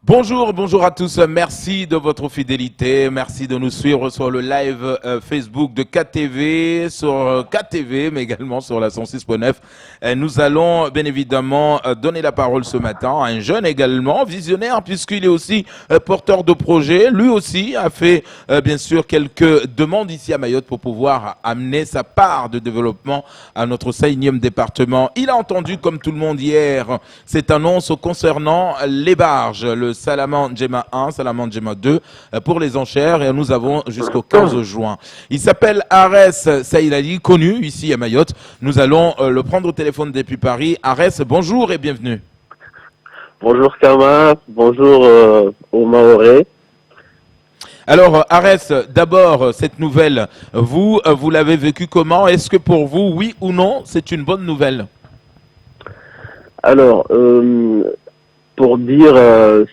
Bonjour à tous. Merci de votre fidélité. Merci de nous suivre sur le live Facebook de KTV, sur KTV, mais également sur la 106.9. Nous allons bien évidemment donner la parole ce matin à un jeune également, visionnaire, puisqu'il est aussi porteur de projet. Lui aussi a fait bien sûr quelques demandes ici à Mayotte pour pouvoir amener sa part de développement à notre 5e département. Il a entendu, comme tout le monde hier, cette annonce concernant les barges, le Salamandre Djema 1, Salamandre Djema 2 pour les enchères, et nous avons jusqu'au 15 juin. Il s'appelle Arès Saïlali, connu ici à Mayotte. Nous allons le prendre au téléphone depuis Paris. Arès, bonjour et bienvenue. Bonjour Kama, bonjour aux Mahorais. Alors Arès, d'abord cette nouvelle, vous l'avez vécue comment? Est-ce que pour vous, oui ou non, c'est une bonne nouvelle? Alors, pour dire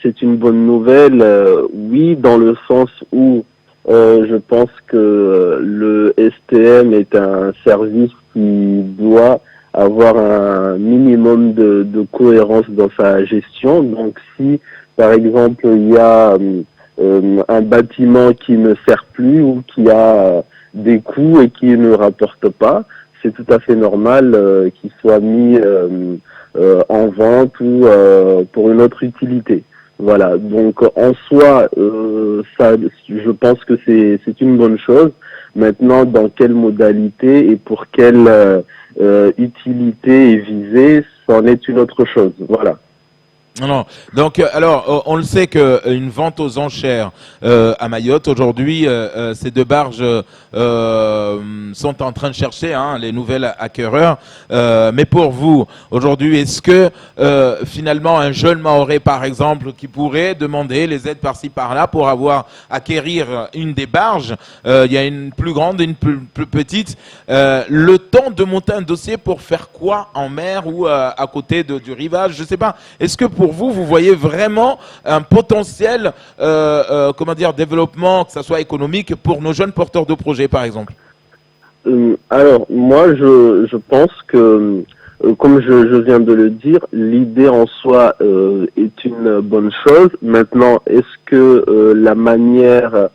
c'est une bonne nouvelle, oui, dans le sens où je pense que le STM est un service qui doit avoir un minimum de cohérence dans sa gestion. Donc si, par exemple, il y a un bâtiment qui ne sert plus ou qui a des coûts et qui ne rapporte pas, c'est tout à fait normal qu'il soit mis en vente ou pour une autre utilité. Voilà. Donc en soi, ça, je pense que c'est une bonne chose. Maintenant, dans quelle modalité et pour quelle utilité est visée, c'en est une autre chose. Voilà. Non. Donc, alors, on le sait qu'une vente aux enchères à Mayotte, aujourd'hui, ces deux barges sont en train de chercher les nouvelles acquéreurs. Mais pour vous, aujourd'hui, est-ce que finalement un jeune Mahorais, par exemple, qui pourrait demander les aides par-ci, par-là pour acquérir une des barges, il y a une plus grande et une plus petite, le temps de monter un dossier pour faire quoi en mer ou à côté du rivage, je sais pas. Est-ce que pour vous, vous voyez vraiment un potentiel développement, que ce soit économique, pour nos jeunes porteurs de projets, par exemple? Alors, moi, je pense que, comme je viens de le dire, l'idée en soi est une bonne chose. Maintenant, est-ce que la manière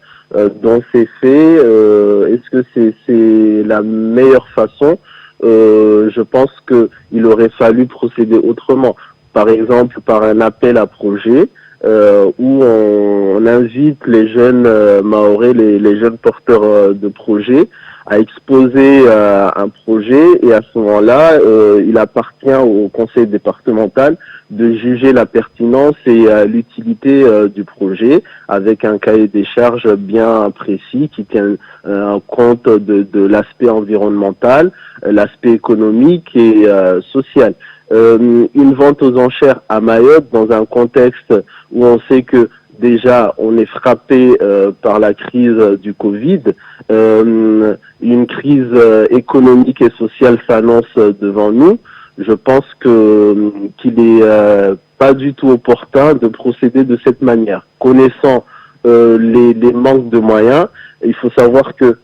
dont c'est fait, est-ce que c'est la meilleure façon? Je pense qu'il aurait fallu procéder autrement. Par exemple, par un appel à projet où on invite les jeunes Mahorais, les jeunes porteurs de projets à exposer un projet, et à ce moment-là, il appartient au conseil départemental de juger la pertinence et l'utilité du projet avec un cahier des charges bien précis qui tient compte de l'aspect environnemental, l'aspect économique et social. Une vente aux enchères à Mayotte dans un contexte où on sait que déjà on est frappé par la crise du Covid, une crise économique et sociale s'annonce devant nous. Je pense qu'il est pas du tout opportun de procéder de cette manière. Connaissant les manques de moyens, il faut savoir que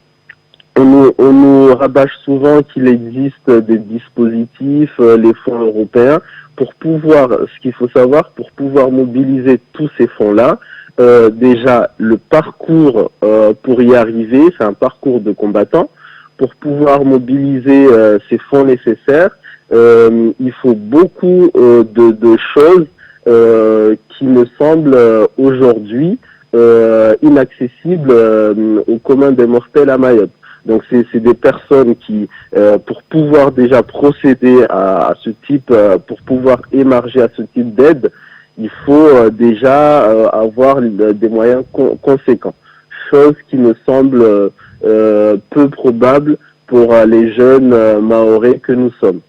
on nous rabâche souvent qu'il existe des dispositifs, les fonds européens, ce qu'il faut savoir, pour pouvoir mobiliser tous ces fonds-là, déjà le parcours pour y arriver, c'est un parcours de combattant. Pour pouvoir mobiliser ces fonds nécessaires, il faut beaucoup de choses qui me semblent aujourd'hui inaccessibles au commun des mortels à Mayotte. Donc c'est des personnes qui, pour pouvoir déjà procéder à ce type, pour pouvoir émarger à ce type d'aide, il faut déjà avoir des moyens conséquents. Chose qui me semble peu probable pour les jeunes Mahorais que nous sommes.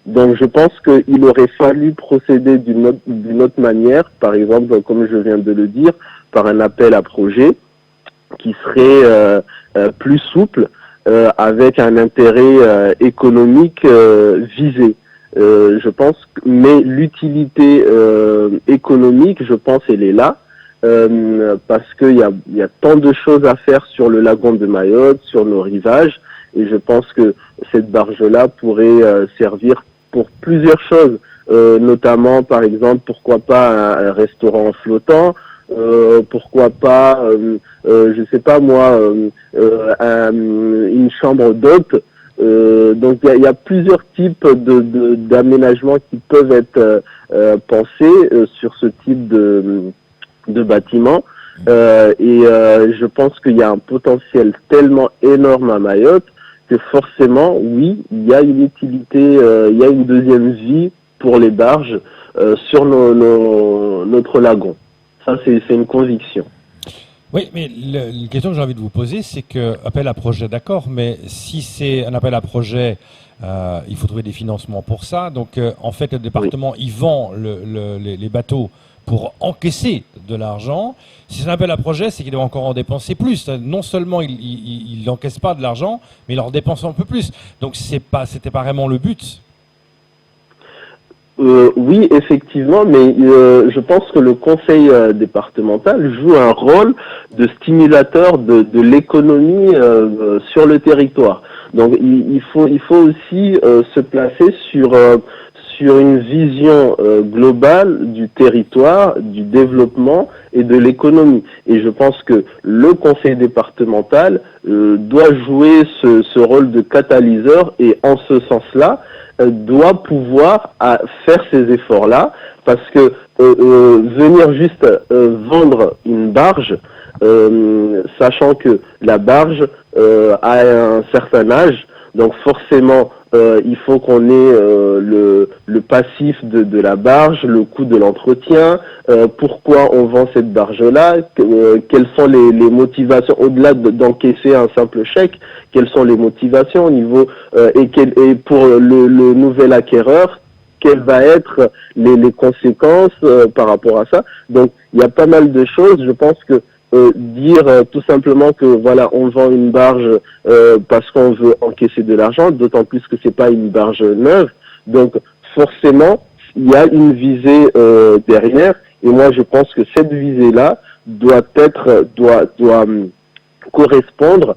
Donc je pense qu'il aurait fallu procéder d'une autre manière, par exemple, comme je viens de le dire, par un appel à projet qui serait plus souple, avec un intérêt économique visé. Je pense, mais l'utilité économique, je pense, elle est là. parce qu'il y a tant de choses à faire sur le lagon de Mayotte, sur nos rivages, et je pense que cette barge-là pourrait servir pour plusieurs choses, notamment par exemple pourquoi pas un restaurant flottant, pourquoi pas je sais pas moi une chambre d'hôte. Donc il y a plusieurs types d'aménagements qui peuvent être pensés sur ce type de bâtiment. Je pense qu'il y a un potentiel tellement énorme à Mayotte que forcément, oui, il y a une utilité, il y a une deuxième vie pour les barges sur notre lagon. Ça, c'est une conviction. Oui, mais la question que j'ai envie de vous poser, c'est que appel à projet, d'accord, mais si c'est un appel à projet, il faut trouver des financements pour ça. Donc, en fait, le département, il vend les bateaux pour encaisser de l'argent. Si c'est un appel à projet, c'est qu'il doit encore en dépenser plus. Non seulement il n'encaisse pas de l'argent, mais il en dépense un peu plus. Donc, c'était pas vraiment le but. Oui, effectivement, mais je pense que le conseil départemental joue un rôle de stimulateur de l'économie sur le territoire. Donc, il faut aussi se placer sur une vision globale du territoire, du développement et de l'économie. Et je pense que le conseil départemental doit jouer ce rôle de catalyseur et en ce sens-là, doit pouvoir faire ces efforts-là, parce que venir juste vendre une barge, sachant que la barge a un certain âge, donc forcément il faut qu'on ait le passif de la barge, le coût de l'entretien, pourquoi on vend cette barge-là, quelles sont les motivations, au-delà d'encaisser un simple chèque, quelles sont les motivations au niveau et pour le nouvel acquéreur, quelles vont être les conséquences par rapport à ça. Donc il y a pas mal de choses. Je pense que dire tout simplement que voilà, on vend une barge parce qu'on veut encaisser de l'argent, d'autant plus que c'est pas une barge neuve. Donc forcément, il y a une visée derrière, et moi je pense que cette visée-là doit correspondre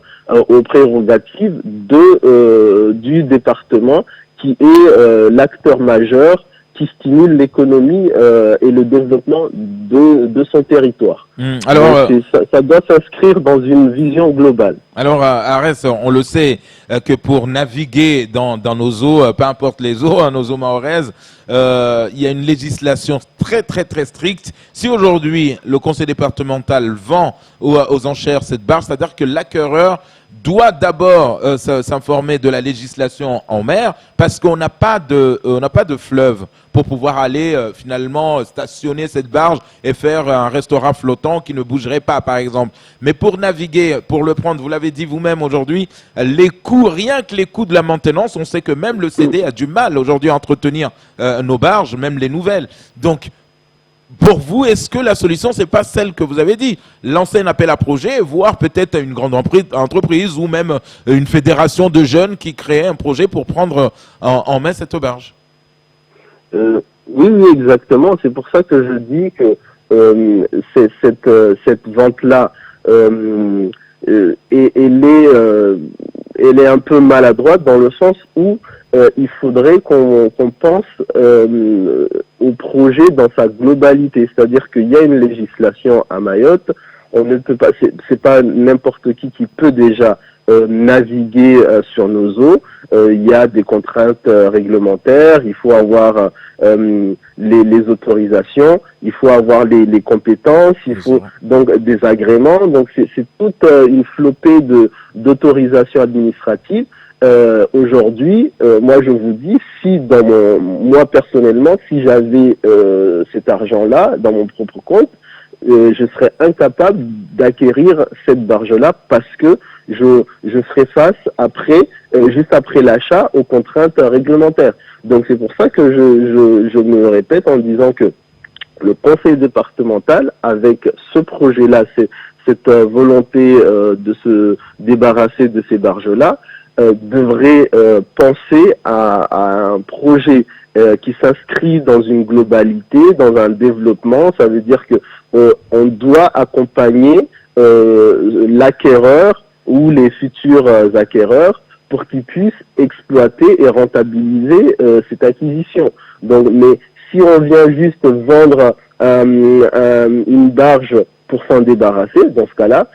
aux prérogatives du département, qui est l'acteur majeur qui stimule l'économie et le développement de son territoire. Alors, ça doit s'inscrire dans une vision globale. Alors, Arès, on le sait que pour naviguer dans nos eaux, peu importe les eaux, nos eaux mahoraises, il y a une législation très très très stricte. Si aujourd'hui le conseil départemental vend aux enchères cette barge, c'est-à-dire que l'acquéreur doit d'abord s'informer de la législation en mer, parce qu'on n'a pas de fleuve pour pouvoir aller finalement stationner cette barge et faire un restaurant flottant qui ne bougerait pas, par exemple. Mais pour naviguer, pour le prendre, vous l'avez dit vous-même aujourd'hui, les coûts, rien que les coûts de la maintenance, on sait que même le CD a du mal aujourd'hui à entretenir nos barges, même les nouvelles. Donc, pour vous, est-ce que la solution, c'est pas celle que vous avez dit, lancer un appel à projet, voire peut-être une grande entreprise ou même une fédération de jeunes qui crée un projet pour prendre en main cette barge? Oui, exactement. C'est pour ça que je dis que cette vente-là, elle est un peu maladroite, dans le sens où il faudrait qu'on pense au projet dans sa globalité. C'est-à-dire qu'il y a une législation à Mayotte. On ne peut pas, c'est pas n'importe qui peut déjà naviguer sur nos eaux. Il y a des contraintes réglementaires. Il faut avoir les autorisations. Il faut avoir les compétences. Il faut donc des agréments. Donc c'est toute une flopée d'autorisations administratives. Aujourd'hui, moi je vous dis, si moi personnellement, si j'avais cet argent-là dans mon propre compte, je serais incapable d'acquérir cette barge-là, parce que je ferai face juste après l'achat, aux contraintes réglementaires. Donc c'est pour ça que je me répète en disant que le conseil départemental, avec ce projet-là, cette volonté de se débarrasser de ces barges-là, devrait penser à un projet qui s'inscrit dans une globalité, dans un développement. Ça veut dire que on doit accompagner l'acquéreur ou les futurs acquéreurs pour qu'ils puissent exploiter et rentabiliser cette acquisition. Donc, mais si on vient juste vendre une barge pour s'en débarrasser, dans ce cas-là,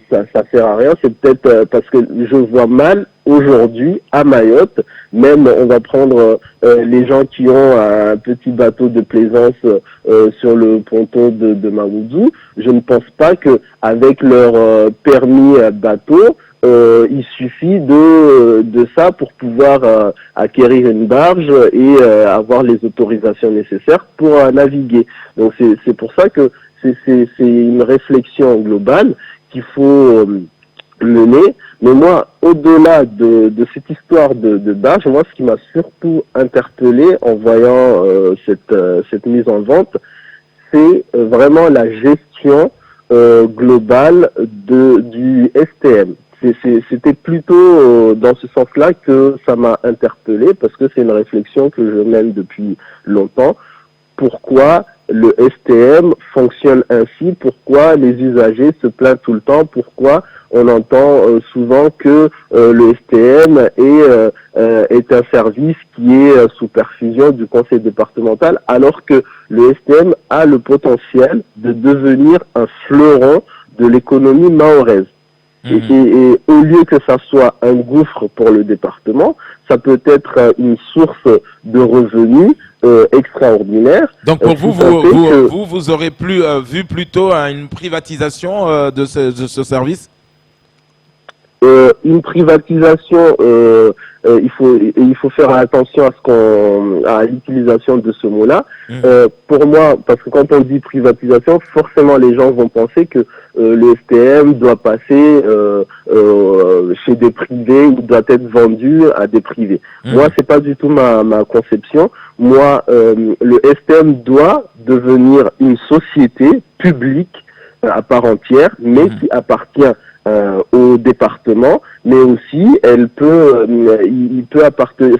ça sert à rien. C'est peut-être parce que je vois mal aujourd'hui à Mayotte, même on va prendre les gens qui ont un petit bateau de plaisance sur le ponton de Mamoudzou. Je ne pense pas que avec leur permis bateau, il suffit de ça pour pouvoir acquérir une barge et avoir les autorisations nécessaires pour naviguer. Donc c'est pour ça que c'est une réflexion globale qu'il faut mener. Mais moi, au-delà de cette histoire de barge, moi, ce qui m'a surtout interpellé en voyant cette mise en vente, c'est vraiment la gestion globale du STM. C'était plutôt dans ce sens-là que ça m'a interpellé, parce que c'est une réflexion que je mène depuis longtemps. Pourquoi le STM fonctionne ainsi? Pourquoi les usagers se plaignent tout le temps? Pourquoi on entend souvent que le STM est un service qui est sous perfusion du conseil départemental, alors que le STM a le potentiel de devenir un fleuron de l'économie mahoraise. Et au lieu que ça soit un gouffre pour le département, ça peut être une source de revenus extraordinaire. Donc pour vous aurez vu plutôt une privatisation de ce service? Une privatisation, il faut faire attention à l'utilisation de ce mot-là. Pour moi, parce que quand on dit privatisation, forcément les gens vont penser que le STM doit passer chez des privés ou doit être vendu à des privés. Moi, c'est pas du tout ma conception. Moi, le STM doit devenir une société publique à part entière, mais qui appartient au département, mais aussi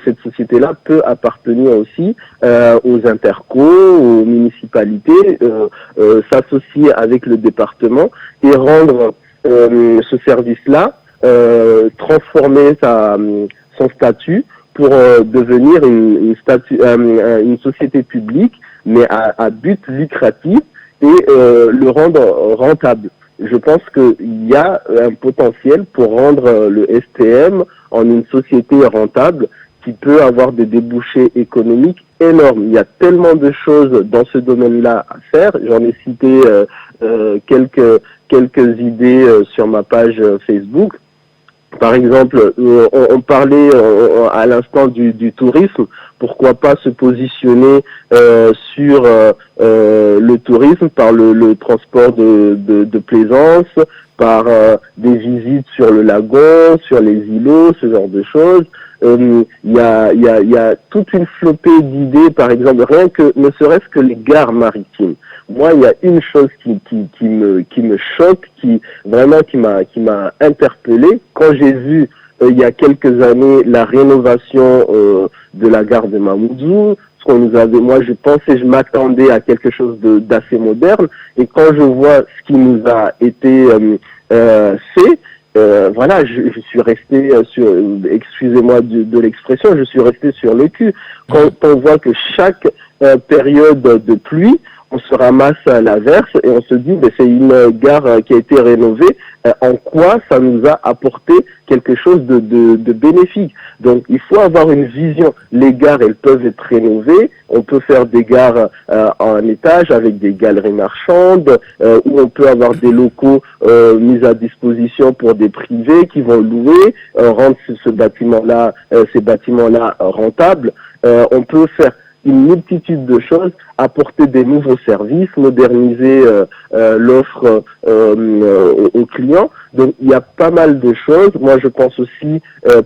cette société-là peut appartenir aussi aux intercos, aux municipalités, s'associer avec le département et rendre ce service-là, transformer son statut pour devenir une société publique, mais à but lucratif et le rendre rentable. Je pense qu'il y a un potentiel pour rendre le STM en une société rentable qui peut avoir des débouchés économiques énormes. Il y a tellement de choses dans ce domaine-là à faire. J'en ai cité quelques idées sur ma page Facebook. Par exemple, on parlait à l'instant du tourisme. Pourquoi pas se positionner sur le tourisme par le transport de plaisance, par des visites sur le lagon, sur les îlots, ce genre de choses. Il y a toute une flopée d'idées, par exemple, rien que ne serait-ce que les gares maritimes. Moi, il y a une chose qui me choque, qui m'a interpellé quand j'ai vu il y a quelques années la rénovation de la gare de Mamoudzou. Ce qu'on nous avait, moi, je m'attendais à quelque chose d'assez moderne, et quand je vois ce qui nous a été fait, voilà, je suis resté excusez-moi de l'expression, je suis resté sur le cul. Quand on voit que chaque période de pluie, on se ramasse à l'averse et on se dit, c'est une gare qui a été rénovée. En quoi ça nous a apporté quelque chose de bénéfique? Donc, il faut avoir une vision. Les gares, elles peuvent être rénovées. On peut faire des gares en étage avec des galeries marchandes, où on peut avoir des locaux mis à disposition pour des privés qui vont louer, rendre ces bâtiments-là rentables. On peut faire une multitude de choses, apporter des nouveaux services, moderniser l'offre aux clients. Donc il y a pas mal de choses. Moi je pense aussi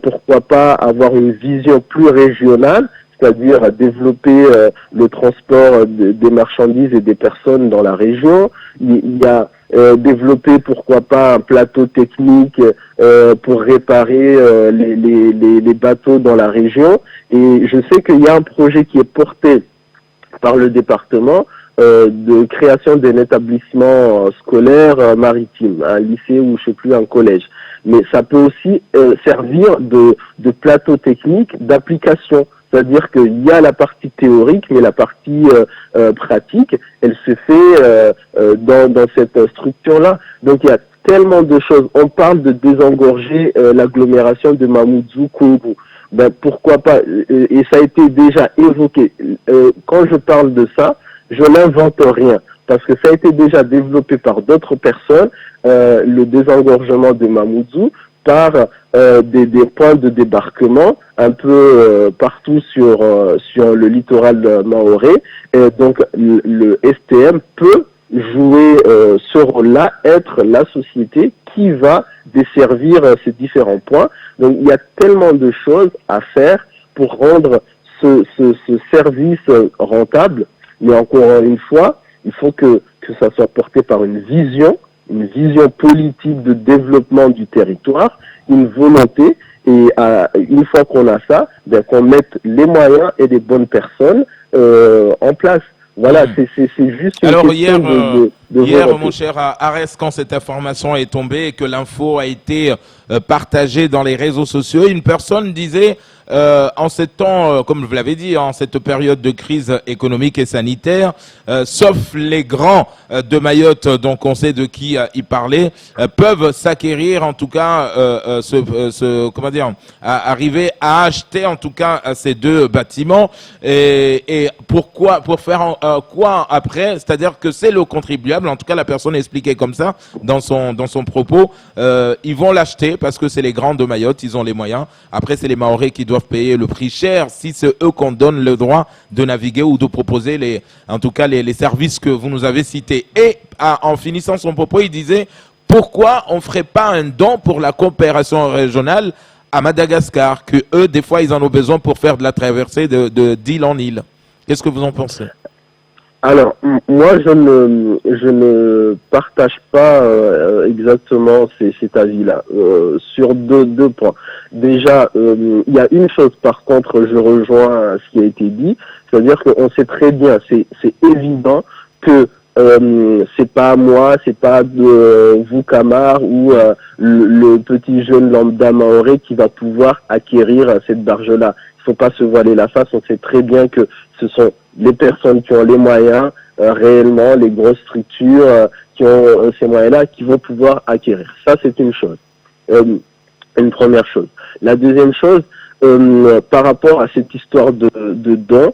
pourquoi pas avoir une vision plus régionale, c'est-à-dire développer le transport des marchandises et des personnes dans la région. Il y a développer pourquoi pas un plateau technique pour réparer les bateaux dans la région. Et je sais qu'il y a un projet qui est porté par le département de création d'un établissement scolaire maritime, un lycée ou je sais plus, un collège. Mais ça peut aussi servir de plateau technique d'application. C'est-à-dire qu'il y a la partie théorique, mais la partie pratique, elle se fait dans cette structure-là. Donc il y a tellement de choses. On parle de désengorger l'agglomération de Mamoudzou-Kourou. Ben pourquoi pas, et ça a été déjà évoqué. Quand je parle de ça, je n'invente rien, parce que ça a été déjà développé par d'autres personnes, le désengorgement de Mamoudzou, par des points de débarquement un peu partout sur le littoral mahorais. Et donc le STM peut jouer ce rôle-là, être la société qui va desservir ces différents points. Donc il y a tellement de choses à faire pour rendre ce service rentable, mais encore une fois, il faut que ça soit porté par une vision politique de développement du territoire, une volonté, et une fois qu'on a ça, ben, qu'on mette les moyens et les bonnes personnes en place. Voilà, c'est juste une Alors question hier, mon cher Arès, quand cette information est tombée et que l'info a été partagée dans les réseaux sociaux, une personne disait en ces temps, comme vous l'avez dit, en cette période de crise économique et sanitaire, sauf les grands de Mayotte, donc on sait de qui il parlait, peuvent s'acquérir, en tout cas, arriver à acheter, en tout cas, ces deux bâtiments. Et pourquoi, pour faire quoi après? C'est-à-dire que c'est le contribuable, en tout cas la personne expliquait comme ça dans son propos, ils vont l'acheter parce que c'est les grands de Mayotte, ils ont les moyens. Après, c'est les Mahorais qui doivent payer le prix cher si c'est eux qu'on donne le droit de naviguer ou de proposer les services que vous nous avez cités. Et en finissant son propos, il disait pourquoi on ferait pas un don pour la coopération régionale à Madagascar, que eux des fois ils en ont besoin pour faire de la traversée d'île en île. Qu'est-ce que vous en pensez? Alors, moi, je ne partage pas exactement cet avis-là sur deux points. Déjà, il y a une chose, par contre, je rejoins ce qui a été dit, c'est-à-dire qu'on sait très bien, c'est évident que c'est pas moi, c'est pas vous, Camar, ou le petit jeune lambda maoré qui va pouvoir acquérir cette barge-là. Il faut pas se voiler la face, on sait très bien que ce sont les personnes qui ont les moyens, réellement, les grosses structures qui ont ces moyens-là, qui vont pouvoir acquérir. Ça, c'est une chose. Une première chose. La deuxième chose, par rapport à cette histoire de dons,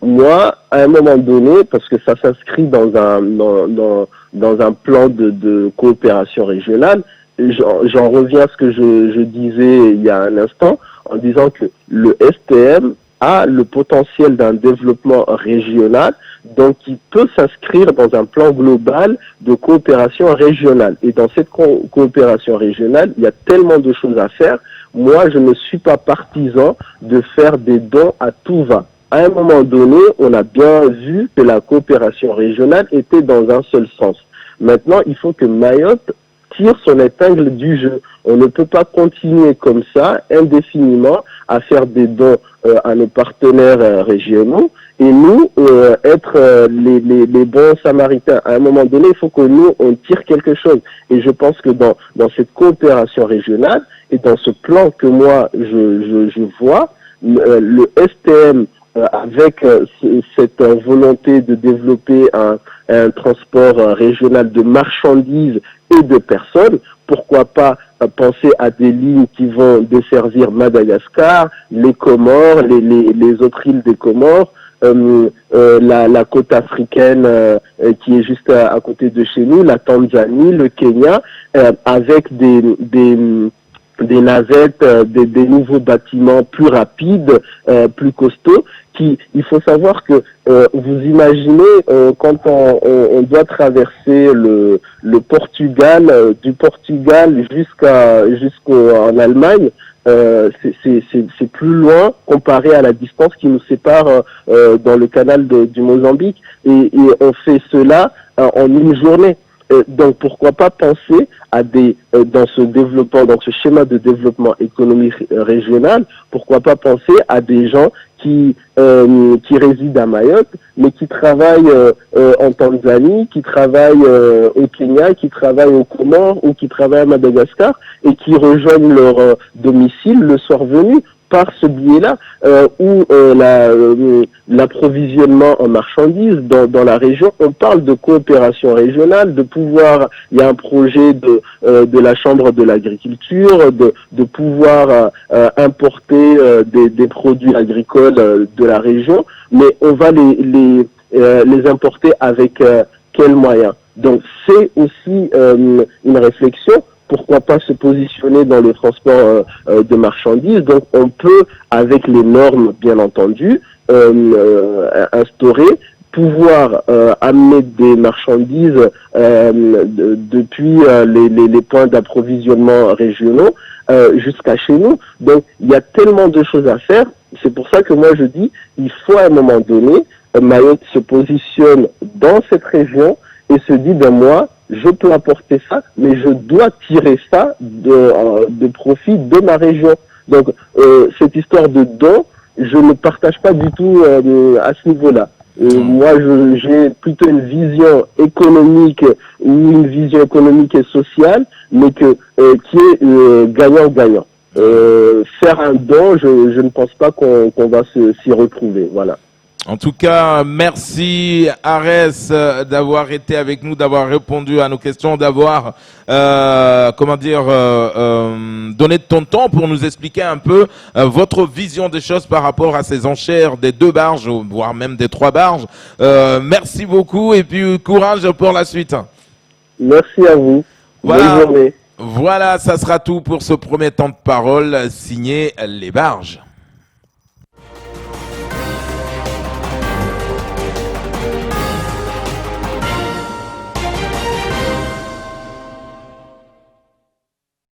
moi, à un moment donné, parce que ça s'inscrit dans un plan de coopération régionale, j'en reviens à ce que je disais il y a un instant, en disant que le STM a le potentiel d'un développement régional, donc il peut s'inscrire dans un plan global de coopération régionale. Et dans cette coopération régionale, il y a tellement de choses à faire. Moi, je ne suis pas partisan de faire des dons à tout va. À un moment donné, on a bien vu que la coopération régionale était dans un seul sens. Maintenant, il faut que Mayotte tire son épingle du jeu. On ne peut pas continuer comme ça, indéfiniment, à faire des dons à nos partenaires régionaux et nous être les bons samaritains. À un moment donné, il faut que nous, on tire quelque chose. Et je pense que dans cette coopération régionale et dans ce plan que moi, je vois, le STM, avec cette volonté de développer un transport régional de marchandises et de personnes, pourquoi pas penser à des lignes qui vont desservir Madagascar, les Comores, les autres îles des Comores, la côte africaine qui est juste à côté de chez nous, la Tanzanie, le Kenya, avec des navettes, des nouveaux bâtiments plus rapides, plus costauds. Il faut savoir que vous imaginez quand on doit traverser le Portugal, du Portugal jusqu'en Allemagne, c'est plus loin comparé à la distance qui nous sépare dans le canal du Mozambique, et on fait cela en une journée. Donc pourquoi pas penser à dans ce développement, dans ce schéma de développement économique régional, pourquoi pas penser à des gens qui résident à Mayotte, mais qui travaillent en Tanzanie, qui travaillent au Kenya, qui travaillent au Comores ou qui travaillent à Madagascar et qui rejoignent leur domicile le soir venu par ce biais-là, où l'approvisionnement en marchandises dans la région, on parle de coopération régionale, de pouvoir, il y a un projet de la Chambre de l'agriculture, de pouvoir importer des produits agricoles de la région, mais on va les importer avec quels moyens? Donc c'est aussi une réflexion. Pourquoi pas se positionner dans le transport de marchandises? Donc on peut, avec les normes bien entendu, instaurer, pouvoir amener des marchandises depuis les points d'approvisionnement régionaux jusqu'à chez nous. Donc il y a tellement de choses à faire. C'est pour ça que moi je dis, il faut à un moment donné, Mayotte se positionne dans cette région et se dit, ben moi, je peux apporter ça, mais je dois tirer ça de profit de ma région. Donc, cette histoire de don, je ne partage pas du tout à ce niveau-là. Moi, j'ai plutôt une vision économique ou une vision économique et sociale, mais qui est gagnant-gagnant. Faire un don, je ne pense pas qu'on va s'y retrouver. Voilà. En tout cas, merci Arès d'avoir été avec nous, d'avoir répondu à nos questions, d'avoir donné de ton temps pour nous expliquer un peu votre vision des choses par rapport à ces enchères des 2 barges, voire même des 3 barges. Merci beaucoup et puis courage pour la suite. Merci à vous. Voilà. Bonne journée. Voilà, ça sera tout pour ce premier temps de parole signé Les Barges.